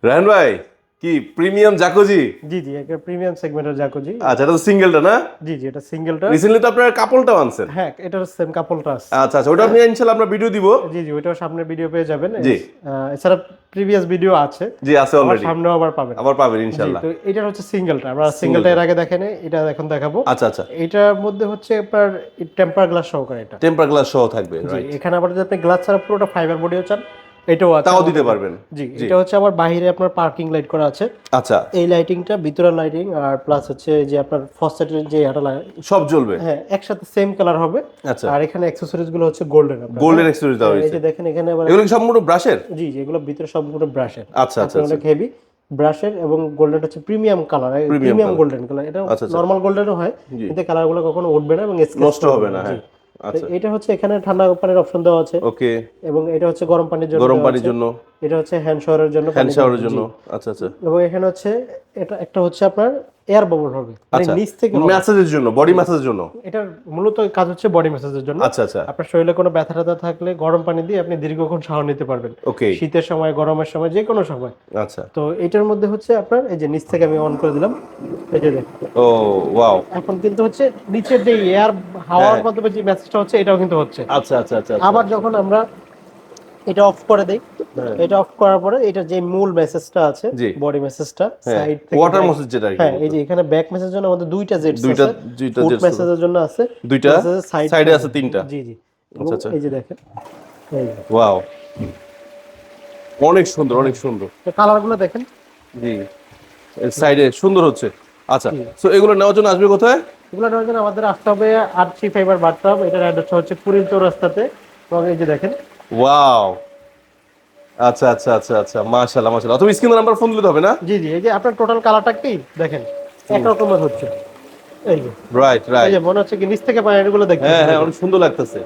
রায়হান ভাই কি premium jacuzzi? জি জি, একটা প্রিমিয়াম সেগমেন্টের জাকুজি। আচ্ছা, এটা তো সিঙ্গেলটা না? জি জি, এটা সিঙ্গেলটা। রিসেন্টলি তো আপনারা কাপলটাও আনছেন। হ্যাঁ, এটার সেম কাপলটা আছে। আচ্ছা আচ্ছা, ওটা নিয়ে ইনশাআল্লাহ আমরা ভিডিও দিব। জি জি, ওইটাও সামনে ভিডিও পেয়ে যাবেন। জি। এছাড়া প্রিভিয়াস ভিডিও আছে। জি আছে আবার অলরেডি। সামনেও আবার পাবেন। আবার পাবেন জি, ইনশাআল্লাহ। তো এটার হচ্ছে সিঙ্গেলটা। আমরা Single সিঙ্গেলটা টা। এর আগে দেখেন, এটা এখন দেখাবো। আচ্ছা আচ্ছা, এটার মধ্যে হচ্ছে আপনার টেম্পার গ্লাস সহকারে এটা। টেম্পার গ্লাস সহ থাকবে, জি, রাইট? এখানে আবার যদি আপনি গ্লাস ছাড়া পুরোটা ফাইবার বডিও চান, এটাও আছে। তাও দিতে পারবেন। জি, জি। এটা হচ্ছে আবার বাইরে আপনার পার্কিং লাইট করা আছে। আচ্ছা, এই লাইটিংটা ভিতরের লাইটিং, আর প্লাস হচ্ছে যে আপনার ফসেটের যে এটা সব জ্বলবে। হ্যাঁ, একসাথে সেম কালার হবে। আচ্ছা, আর এখানে অ্যাকসেসরিজ গুলো হচ্ছে গোল্ডেন। গোল্ডেন এক্সেসরিজ দেওয়া এই হয়েছে। যে দেখেন এখানে আবার এগুলো কি সম্পূর্ণ ব্রাশের? জি জি, এগুলো ভিতরে সবগুলো ব্রাশের। আচ্ছা আচ্ছা আচ্ছা, অনেক হেভি ব্রাশের, এবং গোল্ডেন হচ্ছে premium colour, Premium premium color। Golden colour. এটা আচ্ছা, আচ্ছা। নরমাল গোল্ডেনও হয়, জি। কিন্তু কালারগুলো কখনো উঠবে না এবং স্কেচ নষ্ট হবে না, হ্যাঁ। আচ্ছা, এটা হচ্ছে এখানে ঠান্ডা পানির অপশন দেওয়া আছে, ওকে। এবং এটা হচ্ছে গরম পানির জন্য গরম দেওয়া পানির আছে। জন্য, এটা হচ্ছে হ্যান্ড শাওয়ারের জন্য, হ্যান্ড পানি শাওয়ারের দেওয়ার জন্য। আচ্ছা আচ্ছা এবং এখানে হচ্ছে এটা একটা হচ্ছে আপনার এয়ার বাবল হবে, মানে আচ্ছা, নিচ থেকে হবে। ম্যাসাজের জন্য, বডি ম্যাসাজের জন্য। এটার মূলত কাজ হচ্ছে বডি ম্যাসাজের জন্য। আচ্ছা আচ্ছা, আপনার শরীরে কোনো ব্যথা ট্যাথা থাকলে গরম পানি দিয়ে আপনি দীর্ঘক্ষণ শাওয়ার নিতে পারবেন, ওকে। শীতের সময়, গরমের সময়, যে কোনো সময়। আচ্ছা, তো এটার মধ্যে হচ্ছে আপনার এই যে নিচ থেকে আমি অন করে দিলাম, এই যে দেখুন। ও ওয়াও। এখন কিন্তু হচ্ছে নিচের যে এয়ার হাওয়ার হ্যাঁ। মাধ্যমে যে মেসেজটা হচ্ছে, এটাও কিন্তু হচ্ছে। আচ্ছা আচ্ছা আচ্ছা, আবার যখন আমরা এটা অফ করে দেই, হ্যাঁ। এটা অফ করার পরে এটা যে মূল মেসেজটা আছে, জি। বডি মেসেজটা হ্যাঁ, সাইড থেকে ওয়াটার back- মেসেজ যেটা আর কি হ্যাঁ, এই বলতো। যে এখানে ব্যাক মেসেজের জন্য আমাদের দুইটা জেটস দুইটা আছে, ফুট jets আছে। মেসেজের জন্য আছে, দুইটা সাইডে সাইডে আছে তিনটা। জি জি। আচ্ছা, আচ্ছা। এই যে দেখেন, এই ওয়াও, অনেক সুন্দর, অনেক সুন্দর। কালারগুলো দেখেন। জি, সাইডে সুন্দর হচ্ছে। আচ্ছা, সো এগুলো নেওয়ার জন্য আসবে কোথায়? এগুলো নেওয়ার জন্য আমাদের আসতে হবে আরসি ফাইবার বাথটাব। এটার অ্যাড্রেস হচ্ছে পুরীর চৌরাস্তাতে। এবং এই যে দেখেন, ওয়াও, আচ্ছা আচ্ছা আচ্ছা আচ্ছা, মাশাআল্লাহ মাশাআল্লাহ। তুমি স্ক্রিনে নাম্বার ফোন দিলে হবে না? জি জি, এই যে আপনার টোটাল কালারটাকেই দেখেন একরকমের হচ্ছে। এই যে রাইট এই রাইট, যে মনে হচ্ছে কি নিচ থেকে পানিগুলো দেখতে। হ্যাঁ হ্যাঁ, অনেক সুন্দর লাগতেছে।